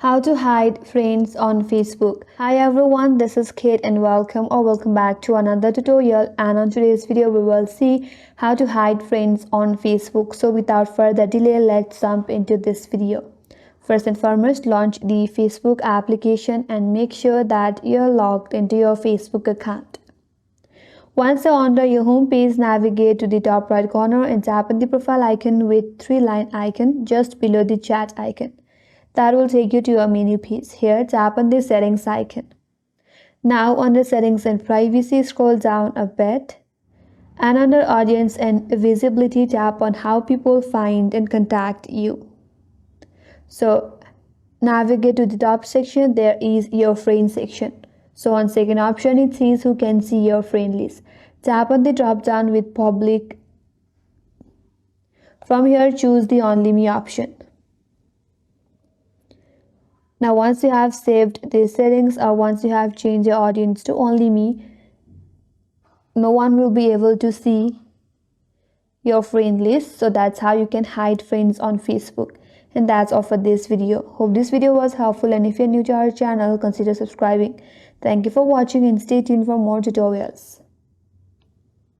How to hide friends on Facebook. Hi everyone, this is Kate and welcome back to another tutorial, and on today's video we will see how to hide friends on Facebook. So without further delay, let's jump into this video. First and foremost, launch the Facebook application and make sure that you're logged into your Facebook account. Once you're on your home page, navigate to the top right corner and tap on the profile icon with three-line icon just below the chat icon. That will take you to your menu page. Here, tap on the settings icon. Now, under settings and privacy, scroll down a bit. And under audience and visibility, tap on how people find and contact you. So, navigate to the top section. There is your friend section. So, on second option, it says who can see your friend list. Tap on the drop down with public. From here, choose the only me option. Now, once you have saved these settings or once you have changed your audience to only me, no one will be able to see your friend list. So that's how you can hide friends on Facebook. And that's all for this video. Hope this video was helpful, and if you're new to our channel, consider subscribing. Thank you for watching and stay tuned for more tutorials.